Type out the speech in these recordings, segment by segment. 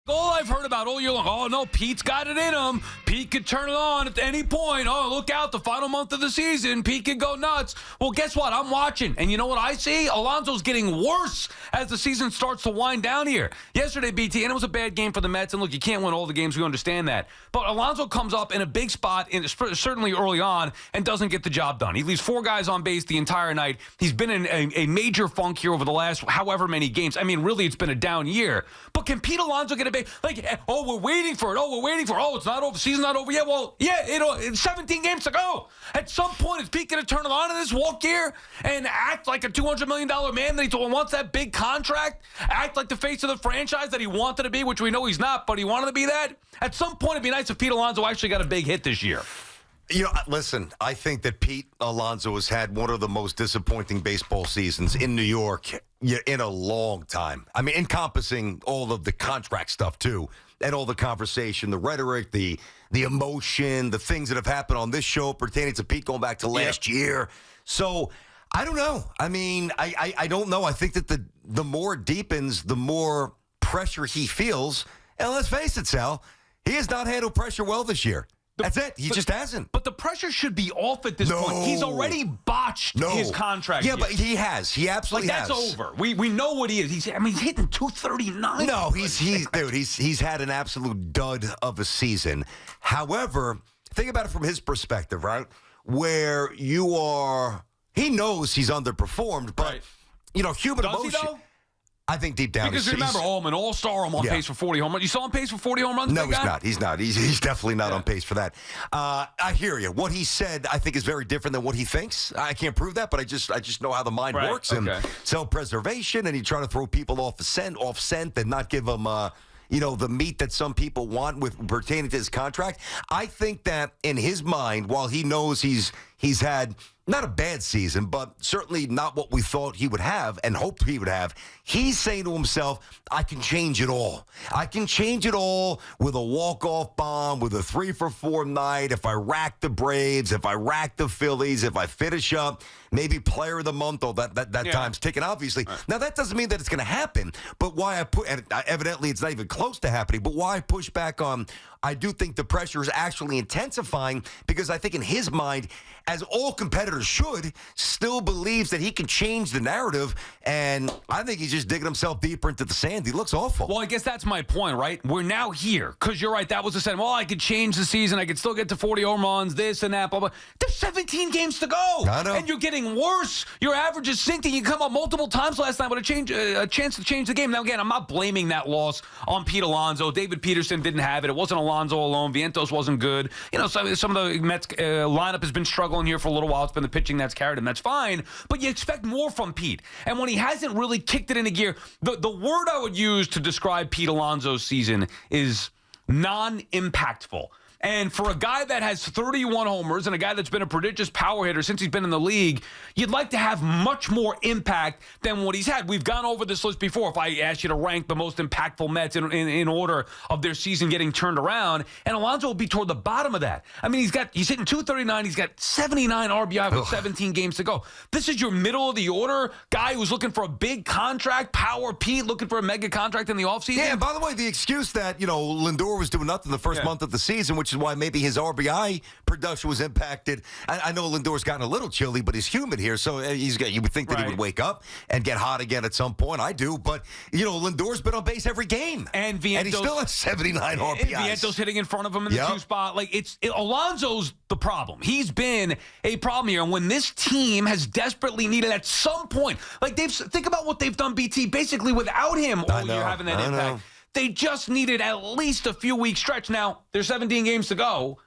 All I've heard about all year long, oh, no, Pete's got it in him. Pete could turn it on at any point. Oh, look out, the final month of the season. Pete could go nuts. Well, guess what? I'm watching. And you know what I see? Alonso's getting worse as the season starts to wind down here. Yesterday, BT, and it was a bad game for the Mets. And look, you can't win all the games. We understand that. But Alonso comes up in a big spot, certainly early on, and doesn't get the job done. He leaves 4 guys on base the entire night. He's been in a major funk here over the last however many games. I mean, really, it's been a down year. But can Pete Alonso get a big, like, oh, we're waiting for it. Oh, we're waiting for it. Oh, it's not over. Season's not over yet. Well, yeah, it's 17 games to go. At some point, is Pete going to turn it on in this walk year and act like a $200 million man that he wants that big contract? Act like the face of the franchise that he wanted to be, which we know he's not, but he wanted to be that? At some point, it'd be nice if Pete Alonso actually got a big hit this year. You know, listen, I think that Pete Alonso has had one of the most disappointing baseball seasons in New York in a long time. I mean, encompassing all of the contract stuff, too, and all the conversation, the rhetoric, the emotion, the things that have happened on this show pertaining to Pete going back to last year. So, I don't know. I mean, I don't know. I think that the more it deepens, the more pressure he feels. And let's face it, Sal, he has not handled pressure well this year. That's it. He just hasn't. But the pressure should be off at this point. He's already botched his contract. Yeah, but he has. He absolutely has. That's over. We know what he is. He's hitting 239. No, he's had an absolute dud of a season. However, think about it from his perspective, right? Where he knows he's underperformed, but human emotion. Does he though? I think deep down. Because remember, I'm an all-star. I'm on pace for 40 home runs. You saw him pace for 40 home runs? No, he's not. He's not. He's definitely not on pace for that. I hear you. What he said, I think, is very different than what he thinks. I can't prove that, but I just know how the mind works. And self-preservation, and he try to throw people off scent and not give them the meat that some people want with pertaining to his contract. I think that in his mind, while he knows he's had not a bad season, but certainly not what we thought he would have and hoped he would have, he's saying to himself, I can change it all. I can change it all with a walk-off bomb, with a 3-for-4 night, if I rack the Braves, if I rack the Phillies, if I finish up, maybe player of the month, that time's ticking, obviously. Right. Now, that doesn't mean that it's going to happen, but why and evidently it's not even close to happening, but why I push back on, I do think the pressure is actually intensifying, because I think in his mind, as all competitors should, still believes that he can change the narrative, and I think he's just digging himself deeper into the sand. He looks awful. Well, I guess that's my point, right? We're now here, because you're right, that was the sentiment. Well, I could change the season, I could still get to 40 home runs, this and that, blah, blah. There's 17 games to go, I know. And you're getting worse. Your average is sinking. You come up multiple times last night with a chance to change the game. Now, again, I'm not blaming that loss on Pete Alonso. David Peterson didn't have it. It wasn't Alonso alone. Vientos wasn't good. Some of the Mets lineup has been struggling here for a little while. It's been the pitching that's carried him. That's fine. But you expect more from Pete. And when he hasn't really kicked it into gear, the word I would use to describe Pete Alonso's season is non-impactful. And for a guy that has 31 homers and a guy that's been a prodigious power hitter since he's been in the league, you'd like to have much more impact than what he's had. We've gone over this list before. If I asked you to rank the most impactful Mets in order of their season getting turned around, and Alonso will be toward the bottom of that. I mean, he's hitting 239. He's got 79 RBI with 17 games to go. This is your middle of the order guy who's looking for a big contract, power Pete, looking for a mega contract in the offseason. Yeah, and by the way, the excuse that, Lindor was doing nothing the first month of the season, which is why maybe his RBI production was impacted. I know Lindor's gotten a little chilly, but he's humid here, so you would think that he would wake up and get hot again at some point. I do, but Lindor's been on base every game, and he still has 79 RBIs. Vientos hitting in front of him in the 2 spot. Alonso's the problem. He's been a problem here, and when this team has desperately needed at some point, think about what they've done, BT, basically without him all year having that impact. They just needed at least a few weeks stretch. Now, there's 17 games to go.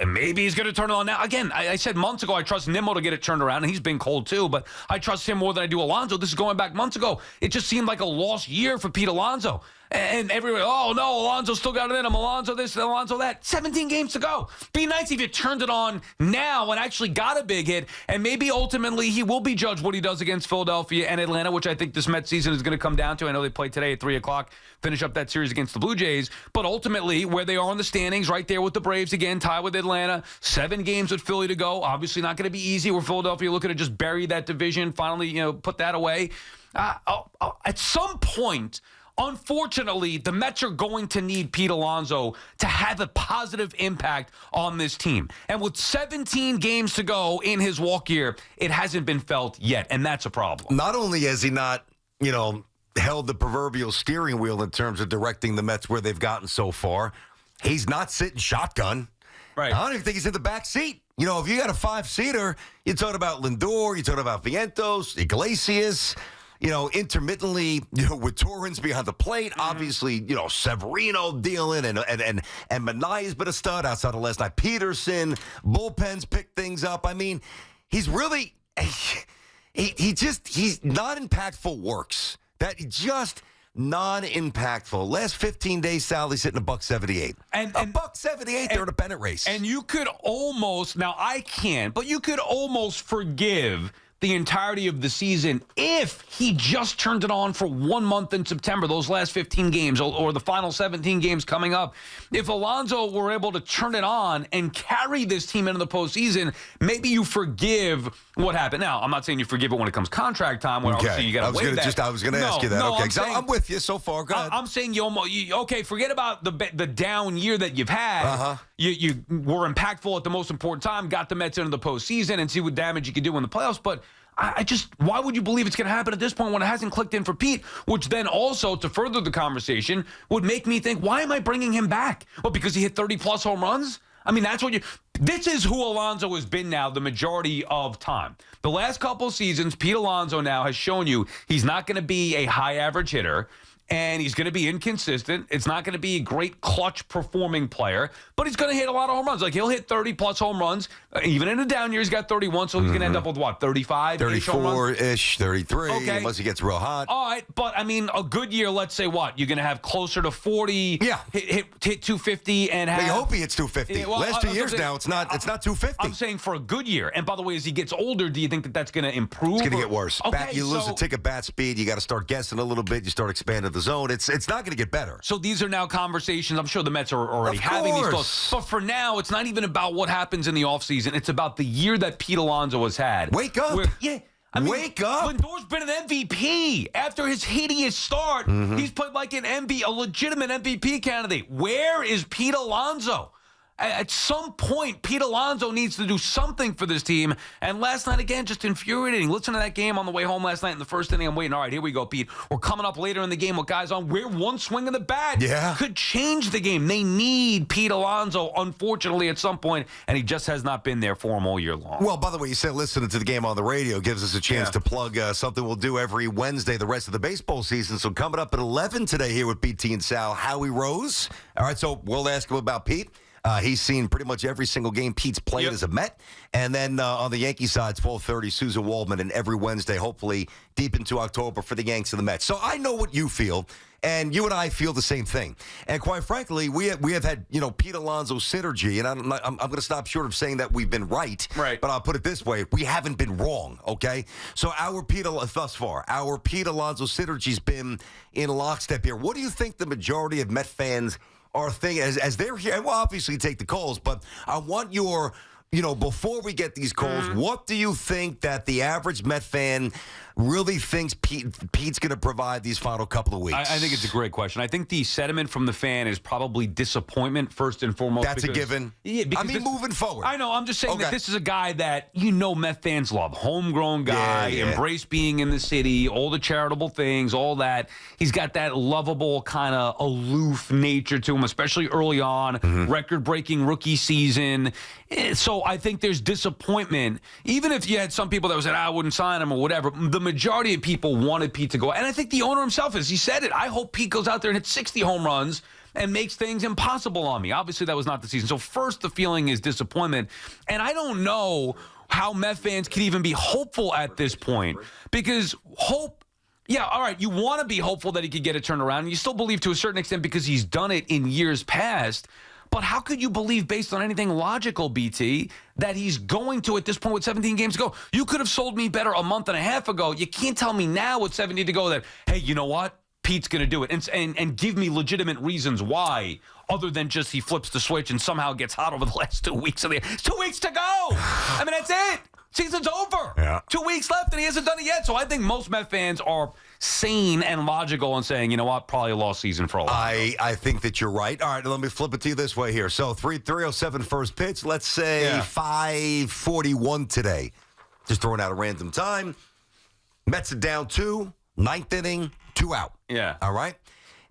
Maybe he's going to turn it on now. Again, I said months ago I trust Nimmo to get it turned around, and he's been cold too, but I trust him more than I do Alonso. This is going back months ago. It just seemed like a lost year for Pete Alonso. And everybody, oh, no, Alonso still got it in him. Alonso this, Alonso that. 17 games to go. Be nice if you turned it on now and actually got a big hit, and maybe ultimately he will be judged what he does against Philadelphia and Atlanta, which I think this Mets season is going to come down to. I know they play today at 3 o'clock, finish up that series against the Blue Jays, but ultimately where they are in the standings, right there with the Braves again, tied with Atlanta, 7 games with Philly to go. Obviously not going to be easy. Where Philadelphia looking to just bury that division, finally, put that away. At some point, Unfortunately, the Mets are going to need Pete Alonso to have a positive impact on this team. And with 17 games to go in his walk year, it hasn't been felt yet, and that's a problem. Not only has he not, held the proverbial steering wheel in terms of directing the Mets where they've gotten so far, he's not sitting shotgun. Right. I don't even think he's in the back seat. If you got a 5-seater, you're talking about Lindor, you're talking about Vientos, Iglesias, intermittently, with Torrens behind the plate. Mm-hmm. Obviously, Severino dealing and Manaea's been a stud outside of last night. Peterson, bullpens pick things up. I mean, he's really, he's not impactful works. That just non-impactful. Last 15 days, Sally's hitting $178. And $178, they're in a pennant race. And you could almost, now I can't, but you could almost forgive the entirety of the season if he just turned it on for 1 month in September, those last 15 games or the final 17 games coming up. If Alonso were able to turn it on and carry this team into the postseason, maybe you forgive what happened. Now, I'm not saying you forgive it when it comes contract time, where obviously you got to waive that. I was going to ask you that. No, okay, I'm with you so far. Go ahead. I'm saying forget about the down year that you've had. Uh-huh. You were impactful at the most important time, got the Mets into the postseason, and see what damage you could do in the playoffs. But why would you believe it's going to happen at this point when it hasn't clicked in for Pete? Which then also, to further the conversation, would make me think, why am I bringing him back? Well, because he hit 30-plus home runs? I mean, this is who Alonso has been now the majority of time. The last couple of seasons, Pete Alonso now has shown you he's not going to be a high-average hitter, and he's going to be inconsistent. It's not going to be a great clutch performing player, but he's going to hit a lot of home runs. Like, he'll hit 30-plus home runs. Even in a down year, he's got 31, so he's going to end up with, 35-ish home runs? 34-ish, 33, okay. Unless he gets real hot. All right, but, a good year, let's say what? You're going to have closer to 40, yeah. hit 250, and have... You hope he hits 250. Last 2 years now, it's not 250. I'm saying for a good year. And by the way, as he gets older, do you think that that's going to improve? It's going to get worse. Okay, you lose a tick of bat speed. You got to start guessing a little bit. You start expanding the zone. It's not going to get better. So these are now conversations. I'm sure the Mets are already having these thoughts. But for now, it's not even about what happens in the offseason. It's about the year that Pete Alonso has had. Wake up. Wake up. Lindor's been an MVP. After his hideous start, he's played like a legitimate MVP candidate. Where is Pete Alonso? At some point, Pete Alonso needs to do something for this team. And last night, again, just infuriating. Listen to that game on the way home last night in the first inning. I'm waiting. All right, here we go, Pete. We're coming up later in the game with guys on where one swing of the bat could change the game. They need Pete Alonso, unfortunately, at some point, and he just has not been there for them all year long. Well, by the way, you said listening to the game on the radio gives us a chance to plug something we'll do every Wednesday the rest of the baseball season. So coming up at 11 today here with BT and Sal, Howie Rose. All right, so we'll ask him about Pete. He's seen pretty much every single game Pete's played as a Met. And then on the Yankee side, it's 12:30, Susan Waldman, and every Wednesday, hopefully deep into October for the Yanks and the Mets. So I know what you feel, and you and I feel the same thing. And quite frankly, we have had, Pete Alonso synergy, and I'm going to stop short of saying that we've been right. But I'll put it this way. We haven't been wrong, okay? So thus far, our Pete Alonso synergy's been in lockstep here. What do you think the majority of Met fans are thinking as they're here? And we'll obviously take the calls, but I want your, before we get these calls, what do you think that the average Met fan really thinks Pete's going to provide these final couple of weeks? I think it's a great question. I think the sentiment from the fan is probably disappointment first and foremost. That's a given. Yeah, moving forward. I know. I'm just saying that this is a guy that Met fans love. Homegrown guy, embrace being in the city, all the charitable things, all that. He's got that lovable kind of aloof nature to him, especially early on. Record-breaking rookie season. So I think there's disappointment. Even if you had some people that said, I wouldn't sign him or whatever, the majority of people wanted Pete to go. And I think the owner himself he said it. I hope Pete goes out there and hits 60 home runs and makes things impossible on me. Obviously, that was not the season. So first, the feeling is disappointment. And I don't know how Met fans can even be hopeful at this point, because hope, all right, you want to be hopeful that he could get it turned around. And you still believe to a certain extent because he's done it in years past. But how could you believe, based on anything logical, BT, that he's going to, at this point with 17 games to go? You could have sold me better a month and a half ago. You can't tell me now with 70 to go that, hey, you know what? Pete's going to do it. And give me legitimate reasons why, other than just he flips the switch and somehow gets hot over the last 2 weeks. It's 2 weeks to go. I mean, that's it. Season's over. Yeah. 2 weeks left, and he hasn't done it yet. So I think most Met fans are sane and logical in saying, you know what, probably a lost season for a while. I think that you're right. All right, let me flip it to you this way here. So 3:07 first pitch. Let's say 5:41 today. Just throwing out a random time. Mets are down 2, 9th inning, 2 out. Yeah. All right.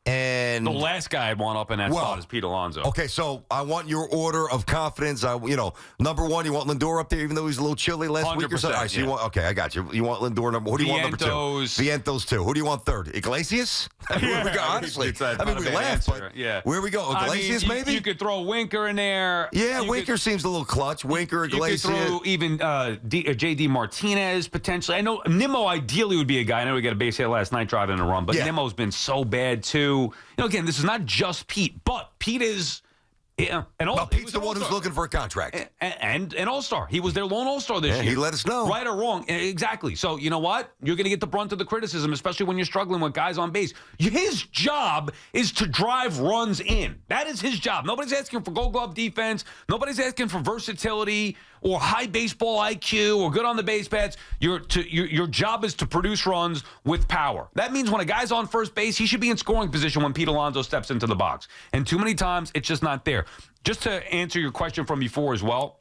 And the last guy I'd want up in that spot is Pete Alonso. Okay, so I want your order of confidence. Number 1, you want Lindor up there, even though he's a little chilly last week or so. All right, so you want, I got you. You want Lindor number. Who do you want number 2? Vientos 2. Who do you want third? Iglesias? Where we go? Honestly, we laugh, but where we go? Iglesias, maybe. You could throw Winker in there. Yeah, Winker seems a little clutch. Winker, Iglesias. You could throw even J.D. Martinez potentially. I know Nimmo ideally would be a guy. I know we got a base hit last night driving in a run, but Nimmo's been so bad too. Again, this is not just Pete, but Pete is Pete's the one who's looking for a contract. And an all-star. He was their lone all-star this year. He let us know. Right or wrong. Exactly. So, you know what? You're going to get the brunt of the criticism, especially when you're struggling with guys on base. His job is to drive runs in. That is his job. Nobody's asking for gold glove defense. Nobody's asking for versatility or high baseball IQ or good on the base paths. Your job is to produce runs with power. That means when a guy's on first base, he should be in scoring position when Pete Alonso steps into the box. And too many times, it's just not there. Just to answer your question from before as well,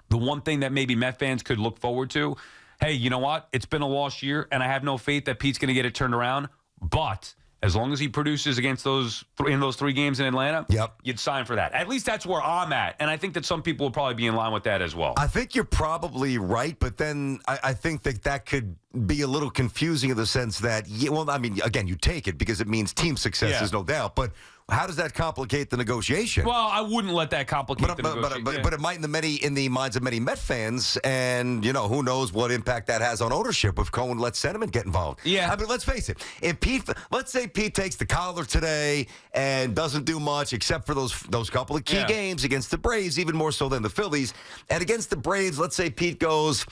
the one thing that maybe Met fans could look forward to, hey, you know what? It's been a lost year, and I have no faith that Pete's going to get it turned around. But as long as he produces against those 3 games in Atlanta, you'd sign for that. At least that's where I'm at. And I think that some people will probably be in line with that as well. I think you're probably right, but then I think that could be a little confusing in the sense that, again, you take it because it means team success, there's no doubt. But how does that complicate the negotiation? Well, I wouldn't let that complicate the negotiation. But it might in the minds of many Met fans, and who knows what impact that has on ownership if Cohen lets sentiment get involved. Yeah. I mean, let's face it. If let's say Pete takes the collar today and doesn't do much except for those couple of key games against the Braves, even more so than the Phillies, and against the Braves, let's say Pete goes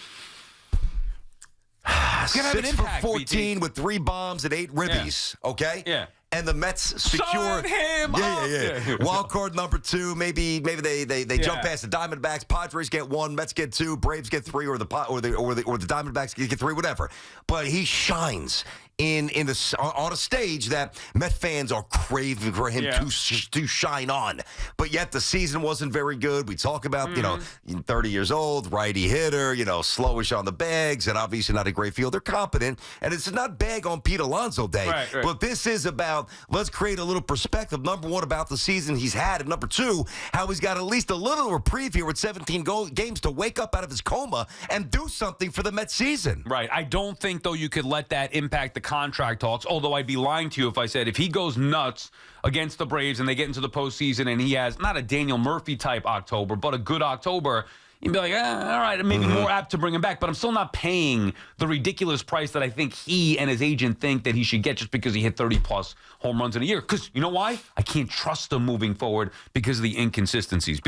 6 for 14 with 3 bombs and 8 ribbies. Okay. Yeah. And the Mets secure Sign him up. Wild card number 2. Maybe they jump past the Diamondbacks. Padres get 1, Mets get 2, Braves get 3, or the Diamondbacks get 3, whatever. But he shines on a stage that Met fans are craving for him to shine on. But yet the season wasn't very good. We talk about 30 years old, righty hitter, slowish on the bags, and obviously not a great fielder, competent. And it's not bag on Pete Alonso Day, right. But this is about, let's create a little perspective. Number 1, about the season he's had, and number 2, how he's got at least a little reprieve here with 17 games to wake up out of his coma and do something for the Mets season. Right. I don't think, though, you could let that impact the contract talks, although I'd be lying to you if I said if he goes nuts against the Braves and they get into the postseason and he has not a Daniel Murphy type October, but a good October, you'd be like, all right, maybe more apt to bring him back. But I'm still not paying the ridiculous price that I think he and his agent think that he should get just because he hit 30-plus home runs in a year. Because you know why? I can't trust him moving forward because of the inconsistencies.